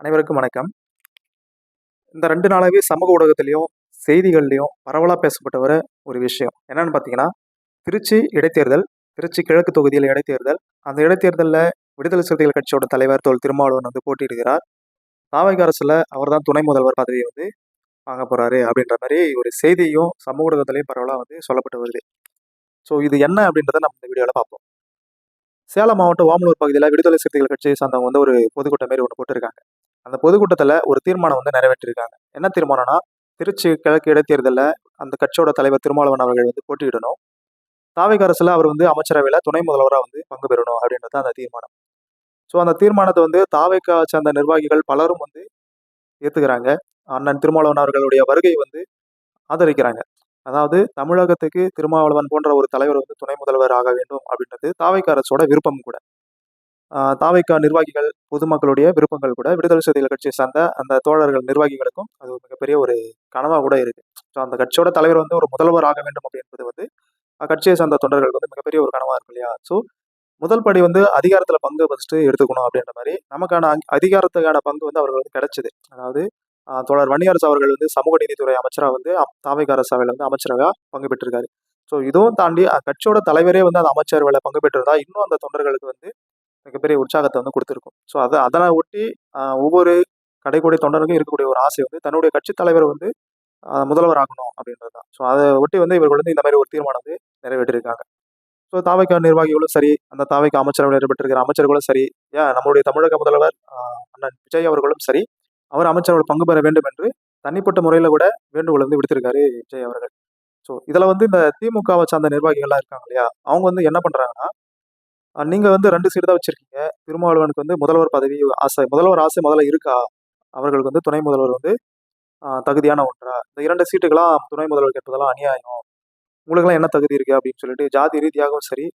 அனைவருக்கும் வணக்கம். இந்த 2 நாளாவே சமூக ஊடகத்திலயும், செய்திகள்லயும் பரவலா பேசப்பட்டு வர ஒரு விஷயம். என்னன்னு பார்த்தீங்கன்னா, திருச்சி இடைத்தேர்தல். திருச்சி கிழக்கு தொகுதியில இடைத்தேர்தல். அந்த இடைத்தேர்தல்ல விடுதலை சிறுத்தைகள் கட்சியோட தலைவர் தோல் திருமாவளவன் வந்து போட்டியிடுகிறார். தாவேகா அரசுல அவர் தான் துணை முதல்வர் பதவிய வந்து வாங்க போறாரு அப்படின்ற மாரி ஒரு செய்தியும் சமூக ஊடகத்திலயும் பரவலா வந்து சொல்லப்பட்டு வருது. இது என்ன அப்படின்றத நம்ம இந்த வீடியோல பார்ப்போம். சேலம் மாவட்டம் ஓமலூர் பகுதியில விடுதலை சிறுத்தைகள் கட்சியை சார்ந்தவங்க வந்து ஒரு பொதுக்கூட்டம் மாரி ஒண்ணு போட்டிருக்காங்க. அந்த பொதுக்கூட்டத்துல ஒரு தீர்மானம் வந்து நிறைவேற்றியிருக்காங்க. என்ன தீர்மானம்னா, திருச்சி கிழக்கு இடைத்தேர்தல்ல அந்த கட்சியோட தலைவர் திருமாவளவன் அவர்கள் வந்து போட்டியிடணும். தாவேகா அரசுல அவர் வந்து அமைச்சரவையில துணை முதல்வரா வந்து பங்கு பெறணும் அப்படின்றது தான் அந்த தீர்மானம். அந்த தீர்மானத்த வந்து தாவேகா சார்ந்த நிர்வாகிகள் பலரும் வந்து ஏத்துக்கிறாங்க. அண்ணன் திருமாவளவன் அவர்களுடைய வருகையை வந்து ஆதரிக்கிறாங்க. அதாவது தமிழகத்துக்கு திருமாவளவன் போன்ற ஒரு தலைவர் வந்து துணை முதல்வர் ஆக வேண்டும் அப்படின்றது தாவேகா அரசோட விருப்பம் கூட. தாவேகா நிர்வாகிகள், பொதுமக்களுடைய விருப்பங்கள் கூட விடுதலை சிறுத்தைகள் கட்சியை சார்ந்த அந்த தோழர்கள் நிர்வாகிகளுக்கும் அது ஒரு மிகப்பெரிய ஒரு கனவா கூட இருக்கு. அந்த கட்சியோட தலைவர் வந்து ஒரு முதல்வர் ஆக வேண்டும் அப்படின்றது வந்து கட்சியை சார்ந்த தொண்டர்களுக்கு வந்து மிகப்பெரிய ஒரு கனவா இருக்கு இல்லையா? முதல் படி வந்து அதிகாரத்துல பங்கு ஃபர்ஸ்ட் எடுத்துக்கணும் அப்படின்ற மாரி நமக்கான அதிகாரத்துக்கான பங்கு வந்து அவர்களுக்கு வந்து கிடைச்சது. அதாவது தோழர் வன்னியரசு அவர்கள் வந்து சமூக நீதித்துறை அமைச்சரா வந்து தாவேகா அரசவையில வந்து அமைச்சரவையா பங்கு பெற்றிருக்காரு. இதுவும் தாண்டி கட்சியோட தலைவரே வந்து அந்த அமைச்சரவையில பங்கு பெற்றிருந்தா இன்னும் அந்த தொண்டர்களுக்கு வந்து மிகப்பெரிய உற்சாகத்தை வந்து கொடுத்திருக்கும். அதனை ஒட்டி ஒவ்வொரு கடைக்கோடி தொண்டருக்கும் இருக்கக்கூடிய ஒரு ஆசை வந்து தன்னுடைய கட்சி தலைவர் வந்து முதல்வர் ஆகணும் அப்படின்றது தான். அதை ஒட்டி வந்து இவர்கள் வந்து இந்த மாதிரி ஒரு தீர்மானம் வந்து நிறைவேற்றிருக்காங்க. தாவேகா நிர்வாகிகளும் சரி, அந்த தாவேகா அமைச்சரவையில் இடம்பெற்றிருக்கிற அமைச்சர்களும் சரி, நம்முடைய தமிழக முதல்வர் அண்ணன் விஜய் அவர்களும் சரி, அவர் அமைச்சரவையில் பங்கு பெற வேண்டும் என்று தனிப்பட்ட முறையில கூட வேண்டுகோள் வந்து விடுத்திருக்காரு விஜய் அவர்கள். இதுல வந்து இந்த திமுகவை சார்ந்த நிர்வாகிகள்லாம் இருக்காங்க இல்லையா, அவங்க வந்து என்ன பண்றாங்கன்னா, நீங்க வந்து 2 சீட் தான் வச்சிருக்கீங்க. திருமாவளவனுக்கு வந்து முதல்வர் பதவி ஆசை முதல்வர் ஆசை முதல்ல இருக்கா? அவர்களுக்கு வந்து துணை முதல்வர் வந்து தகுதியான ஒன்றா? இந்த 2 சீட்டுக்கெல்லாம் துணை முதல்வர் கேட்பதெல்லாம் அநியாயம். உங்களுக்கெல்லாம் என்ன தகுதி இருக்கு அப்படின்னு சொல்லிட்டு ஜாதி ரீதியாகவும் சரி,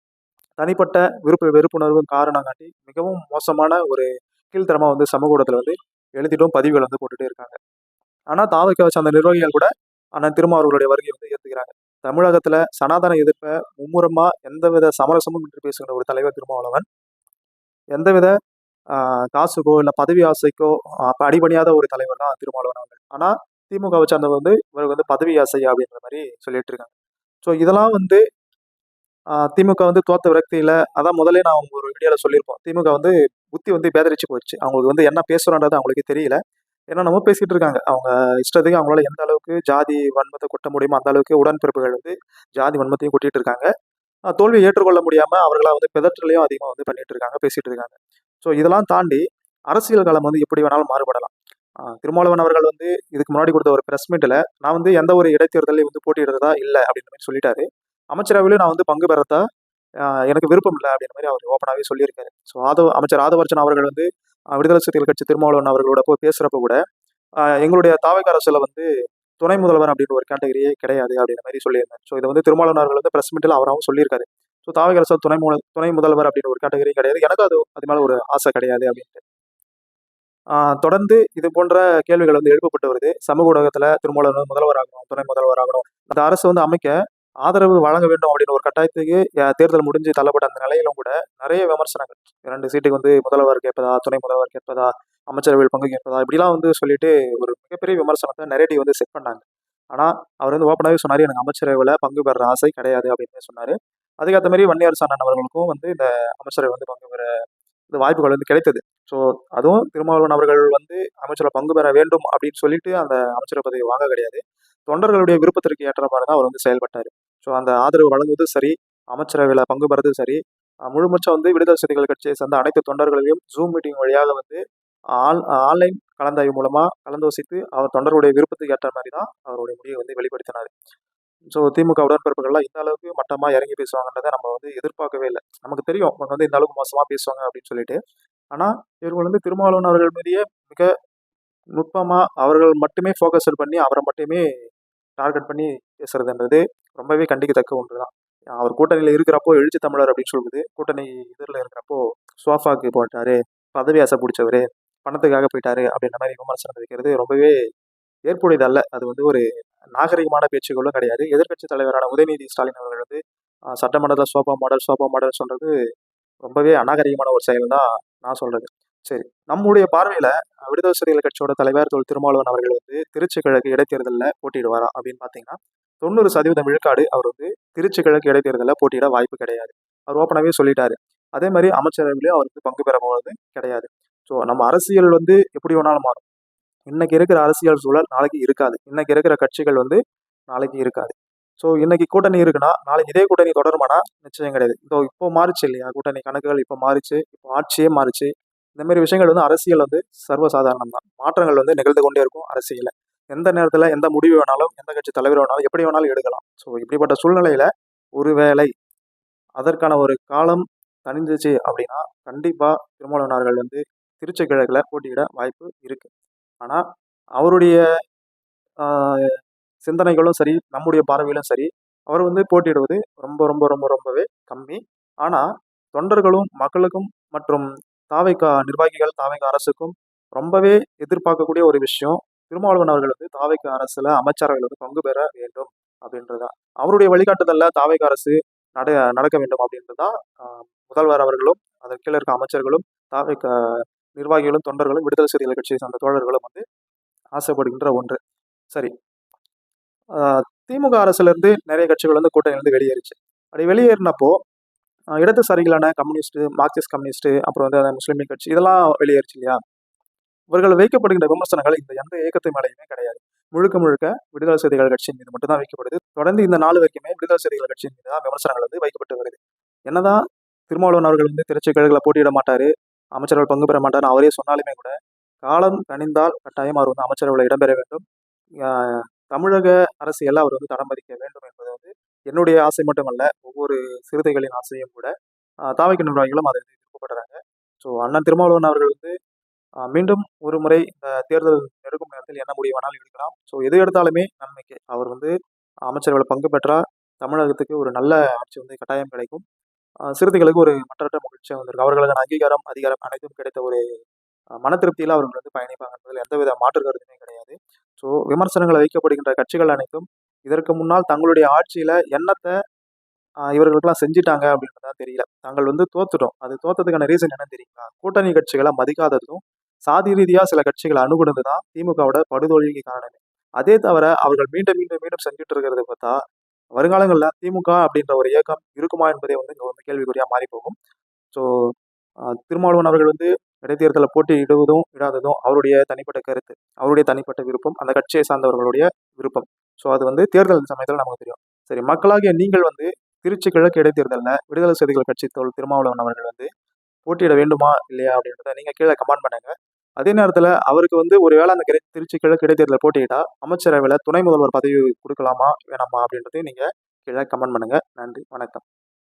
தனிப்பட்ட வெறுப்புணர்வும் காரணம் காட்டி மிகவும் மோசமான ஒரு கீழ்த்தரமா வந்து சமூக ஊடகத்துல வந்து எழுதிட்டும் பதிவுகள் வந்து போட்டுட்டே இருக்காங்க. ஆனா தாவேகாவை சார்ந்த நிர்வாகிகள் கூட அண்ணன் திருமாவர்களுடைய வருகையை வந்து ஏத்துக்கிறாங்க. தமிழகத்துல சனாதன எதிர்ப்பை மும்முரமா எந்தவித சமரசமும் இன்றி பேசுகிற ஒரு தலைவர் திருமாவளவன் எந்தவித காசுக்கோ இல்ல பதவி ஆசைக்கோ அடிபணியாத ஒரு தலைவர் தான் திருமாவளவன் அவர்கள். ஆனா திமுகவை சார்ந்தவர் வந்து இவருக்கு வந்து பதவி ஆசை அப்படின்ற மாதிரி சொல்லிட்டு இருக்காங்க. இதெல்லாம் வந்து திமுக வந்து தோத்த விரக்தியில அதான் முதலே நான் ஒரு வீடியோல சொல்லியிருப்போம். திமுக வந்து புத்தி வந்து பேதரிச்சு போச்சு. அவங்களுக்கு வந்து என்ன பேசுறோன்றது அவங்களுக்கு தெரியல. ஏன்னா நம்ம பேசிட்டு இருக்காங்க. அவங்க இஷ்டத்துக்கு அவங்களால எந்த அளவுக்கு ஜாதி வன்மத்தை கொட்ட முடியுமோ அந்த அளவுக்கு உடன்பிறப்புகள் வந்து ஜாதி வன்மத்தையும் கொட்டிட்டு இருக்காங்க. தோல்வியை ஏற்றுக்கொள்ள முடியாம அவர்களா வந்து பிதற்றலையும் அதிகமா வந்து பண்ணிட்டு இருக்காங்க, பேசிட்டு இருக்காங்க. இதெல்லாம் தாண்டி அரசியல் களம் வந்து எப்படி வேணாலும் மாறுபடலாம். திருமாவளவன் அவர்கள் வந்து இதுக்கு முன்னாடி கொடுத்த ஒரு பிரஸ் மீட்ல நான் வந்து எந்த ஒரு இடைத்தேர்தலையும் வந்து போட்டியிடுறதா இல்ல அப்படின்ற மாதிரி சொல்லிட்டாரு. அமைச்சரவையிலும் நான் வந்து பங்கு பெறத்தா எனக்கு விருப்பம் இல்லை அப்படின்ற மாதிரி அவர் ஓப்பனாகவே சொல்லியிருக்காரு. அமைச்சர் ஆதவர்ஜன் அவர்கள் வந்து விடுதலை சிறுத்தைகள் கட்சி திருமாவளவன் அவர்களோட போய் பேசுறப்ப கூட எங்களுடைய தாவேகா அரசுல வந்து துணை முதல்வர் அப்படின்னு ஒரு கேட்டகரியே கிடையாது அப்படின்ற மாதிரி சொல்லியிருந்தார். இதை வந்து திருமாவளவன் அவர்கள் வந்து பிரஸ் மீட்ல அவராகவும் சொல்லியிருக்காரு. தாவேகா அரசு துணை முதல்வர் அப்படின்னு ஒரு கேட்டகரி கிடையாது. எனக்கு அது மேல ஒரு ஆசை கிடையாது அப்படின்ட்டு. தொடர்ந்து இது போன்ற கேள்விகள் வந்து எழுப்பப்பட்டு வருது. சமூக ஊடகத்துல திருமாவளவன் முதல்வர் ஆகணும், துணை முதல்வர் ஆகணும், அந்த அரசு வந்து அமைக்க ஆதரவு வழங்க வேண்டும் அப்படின்னு ஒரு கட்டாயத்துக்கு தேர்தல் முடிஞ்சு தள்ளப்பட்ட அந்த நிலையிலும் கூட நிறைய விமர்சனங்கள் 2 சீட்டுக்கு வந்து முதல்வர் கேட்பதா, துணை முதல்வர் கேட்பதா, அமைச்சரவையில் பங்கு கேட்பதா இப்படிலாம் வந்து சொல்லிட்டு ஒரு மிகப்பெரிய விமர்சனத்தை நெரேட்டிவ் வந்து செட் பண்ணாங்க. ஆனா அவர் வந்து ஓப்பனாகவே சொன்னாரு, எனக்கு அமைச்சரவையில பங்கு பெற ஆசை கிடையாது அப்படின்னு சொன்னாரு. அதுக்கேற்ற மாதிரி வன்னியரசு அண்ணன் அவர்களுக்கும் வந்து இந்த அமைச்சரவை வந்து பங்கு பெற இந்த வாய்ப்புகள் வந்து கிடைத்தது. அதுவும் திருமாவளவன் அவர்கள் வந்து அமைச்சரவை பங்கு பெற வேண்டும் அப்படின்னு சொல்லிட்டு அந்த அமைச்சரவை பதவி வாங்க கிடையாது. தொண்டர்களுடைய விருப்பத்திற்கு ஏற்ற மாதிரி தான் அவர் வந்து செயல்பட்டாரு. அந்த ஆதரவு வழங்குவது சரி, அமைச்சரவையில பங்கு பெறது சரி, முழுமூச்சா வந்து விடுதலை சிறுத்தைகள் கட்சியை சேர்ந்த அனைத்து தொண்டர்களையும் ஜூம் மீட்டிங் வழியாக வந்து ஆன்லைன் கலந்தாய்வு மூலமா கலந்தோசித்து அவர் தொண்டர்களுடைய விருப்பத்துக்கு ஏற்ற மாதிரி தான் அவருடைய முடிவை வந்து வெளிப்படுத்தினார். திமுக உடன்பிறப்புகள்லாம் இந்த அளவுக்கு மட்டமா இறங்கி பேசுவாங்கன்றதை நம்ம வந்து எதிர்பார்க்கவே இல்லை. நமக்கு தெரியும் அவங்க வந்து இந்த அளவுக்கு மோசமா பேசுவாங்க அப்படின்னு சொல்லிட்டு. ஆனா இவர்கள் வந்து திருமாவளவன் அவர்கள் மீதியே மிக நுட்பமா அவர்கள் மட்டுமே ஃபோக்கஸ் பண்ணி அவரை மட்டுமே டார்கெட் பண்ணி பேசுறதுன்றது ரொம்பவே கண்டிக்கத்தக்க ஒன்றுதான். அவர் கூட்டணியில இருக்கிறப்போ எழுச்சி தமிழர் அப்படின்னு சொல்லுது, கூட்டணி எதிரில் இருக்கிறப்போ சோஃபாக்கு போட்டாரு, பதவி ஆசை பிடிச்சவரு, பணத்துக்காக போயிட்டாரு அப்படின்ற மாதிரி விமர்சனம் வைக்கிறது ரொம்பவே ஏற்புடையது அல்ல. அது வந்து ஒரு நாகரிகமான பேச்சுகளும் கிடையாது. எதிர்க்கட்சி தலைவரான உதயநிதி ஸ்டாலின் அவர்கள் வந்து சட்டமன்றத்தில் சோபா மாடல் சொல்றது ரொம்பவே அநாகரிகமான ஒரு செயல் தான் நான் சொல்றது. சரி. நம்முடைய பார்வையில விடுதலை சிறுத்தைகள் கட்சியோட தலைவர் திருமாவளவன் அவர்கள் வந்து திருச்சி கிழக்கு இடைத்தேர்தல்ல போட்டியிடுவாரா அப்படின்னு பார்த்தீங்கன்னா, 90% விழுக்காடு அவர் வந்து திருச்சி கிழக்கு இடைத்தேர்தல்ல போட்டியிட வாய்ப்பு கிடையாது. அவர் ஓப்பனாவே சொல்லிட்டாரு. அதே மாரி அமைச்சரவையிலயும் அவர் வந்து பங்கு பெற போவது கிடையாது. ஸோ நம்ம அரசியல் வந்து எப்படி வேணாலும் மாறும். இன்னைக்கு இருக்கிற அரசியல் சூழல் நாளைக்கு இருக்காது. இன்னைக்கு இருக்கிற கட்சிகள் வந்து நாளைக்கு இருக்காது. ஸோ இன்னைக்கு கூட்டணி இருக்குன்னா, நாளைக்கு இதே கூட்டணி தொடருமானா நிச்சயம் கிடையாது. இப்போ மாறுச்சு இல்லையா? கூட்டணி கணக்குகள் இப்போ மாறுச்சு. இப்போ ஆட்சியே மாறுச்சு. இந்த மாரி விஷயங்கள் வந்து அரசியல் வந்து சர்வசாதாரணம் தான். மாற்றங்கள் வந்து நிகழ்ந்து கொண்டே இருக்கும் அரசியல்ல. எந்த நேரத்துல எந்த முடிவு வேணாலும், எந்த கட்சி தலைவர் வேணாலும், எப்படி வேணாலும் எடுக்கலாம். ஸோ இப்படிப்பட்ட சூழ்நிலையில ஒருவேளை அதற்கான ஒரு காலம் தணிஞ்சுச்சு அப்படின்னா, கண்டிப்பா திருமாவளவன் அவர்கள் வந்து திருச்சி கிழக்குல போட்டியிட வாய்ப்பு இருக்கு. ஆனா, அவருடைய ஆ சிந்தனைகளும் சரி, நம்முடைய பார்வையிலும் சரி, அவர் வந்து போட்டியிடுவது ரொம்ப ரொம்ப ரொம்ப ரொம்பவே கம்மி. ஆனா, தொண்டர்களும், மக்களுக்கும் மற்றும் தாவேகா நிர்வாகிகள், தாவேகா அரசுக்கும் ரொம்பவே எதிர்பார்க்கக்கூடிய ஒரு விஷயம், திருமாவளவன் அவர்கள் வந்து தாவேகா அரசுல அமைச்சரவையில வந்து பங்கு பெற வேண்டும் அப்படின்றது தான். அவருடைய வழிகாட்டுதல்ல தாவேகா அரசு நடக்க வேண்டும் அப்படின்றது தான் முதல்வர் அவர்களும், அதற்கு கீழ இருக்க அமைச்சர்களும், தாவேகா நிர்வாகிகளும், தொண்டர்களும், விடுதலை சிறுத்தைகள் கட்சியை சார்ந்த தோழர்களும் வந்து ஆசைப்படுகின்ற ஒன்று. சரி. ஆ திமுக அரசுலேருந்து நிறைய கட்சிகள் வந்து கூட்டணியிலேருந்து வெளியேறுச்சு. அப்படி வெளியேறினப்போ இடதுசாரிகளான கம்யூனிஸ்ட், மார்க்சிஸ்ட் கம்யூனிஸ்ட், அப்புறம் வந்து அந்த முஸ்லீம் லீக் கட்சி இதெல்லாம் வெளியேறுச்சு இல்லையா? இவர்கள் வைக்கப்படுகின்ற விமர்சனங்கள் இந்த எந்த இயக்கத்து மேலேயுமே கிடையாது. முழுக்க முழுக்க விடுதலை சிறுத்தைகள் கட்சியின் மீது மட்டும் தான் வைக்கப்படுது. தொடர்ந்து இந்த நாள் வரைக்குமே விடுதலை சிறுத்தைகள் கட்சியின் மீது தான் விமர்சனங்கள் வந்து வைக்கப்பட்டு வருது. என்னதான் திருமாவளவன் அவர்கள் வந்து திருச்சி கிழக்குல போட்டியிட மாட்டாரு, அமைச்சர்கள் பங்கு பெற மாட்டாருன்னு அவரே சொன்னாலுமே கூட, காலம் கனிந்தால் கட்டாயம் அவர் வந்து அமைச்சரவையில இடம்பெற வேண்டும். ஆ தமிழக அரசியல்ல அவர் வந்து தடம் பதிக்க வேண்டும் என்பது வந்து என்னுடைய ஆசை மட்டுமல்ல, ஒவ்வொரு சிறுத்தைகளின் ஆசையும் கூட. தாவேக்கா நிர்வாகிகளும் அதை வந்து விருப்பப்படுறாங்க. ஸோ அண்ணன் திருமாவளவன் அவர்கள் வந்து மீண்டும் ஒரு முறை இந்த தேர்தல் நெருங்கும் நேரத்தில் என்ன முடிவு வேணாலும் எடுக்கலாம். ஸோ எது எடுத்தாலுமே நன்மைக்கு. அவர் வந்து அமைச்சரவையில பங்கு பெற்றா தமிழகத்துக்கு ஒரு நல்ல ஆட்சி வந்து கட்டாயம் கிடைக்கும். சிறுத்தைகளுக்கு ஒரு மற்றற்ற மகிழ்ச்சியா வந்திருக்கு. அவர்களுக்கான அங்கீகாரம், அதிகாரம் அனைத்தும் கிடைத்த ஒரு மன திருப்தியில அவர்கள் வந்து பயணிப்பாங்க என்பதில் எந்தவித மாற்று கருத்துமே கிடையாது. ஸோ விமர்சனங்கள் வைக்கப்படுகின்ற கட்சிகள் அனைத்தும் இதற்கு முன்னால் தங்களுடைய ஆட்சியில என்னத்த இவர்களுக்கெல்லாம் செஞ்சுட்டாங்க அப்படின்றதா தெரியல. நாங்கள் வந்து தோத்துட்டோம். அது தோத்ததுக்கான ரீசன் என்னன்னு தெரியுங்களா? கூட்டணி கட்சிகளை மதிக்காததும், சாதி ரீதியா சில கட்சிகளை அணுகுனது தான் திமுகவோட படுதோல்விக்கு காரணமே. அதே தவிர அவர்கள் மீண்டும் மீண்டும் மீண்டும் செஞ்சுட்டு இருக்கிறத பார்த்தா, வருங்காலங்கள்ல திமுக அப்படின்ற ஒரு இயக்கம் இருக்குமா என்பதே வந்து இங்க வந்து கேள்விக்குறியா மாறி போகும். ஸோ திருமாவளவன் அவர்கள் வந்து இடைத்தேர்தல போட்டியிடுவதும், இடாததும் அவருடைய தனிப்பட்ட கருத்து. அவருடைய தனிப்பட்ட விருப்பம். அந்த கட்சியை சார்ந்தவர்களுடைய விருப்பம். ஸோ அது வந்து தேர்தல் சமயத்துல நமக்கு தெரியும். சரி, மக்களாகிய நீங்கள் வந்து திருச்சி கிழக்கு இடைத்தேர்தல்ல விடுதலை சிறுத்தைகள் கட்சி திருமாவளவன் அவர்கள் வந்து போட்டியிட வேண்டுமா? இல்லையா? அப்படின்றத நீங்க கீழ கமெண்ட் பண்ணுங்க. அதே நேரத்துல அவருக்கு வந்து ஒரு வேளை அந்த திருச்சி கிழக்கு இடைத்தேர்தல்ல போட்டியிட்டா, அமைச்சரவையில துணை முதல்வர் பதவி குடுக்கலாமா? வேணாமா? அப்படின்றதையும் நீங்க கீழ கமெண்ட் பண்ணுங்க. நன்றி. வணக்கம்.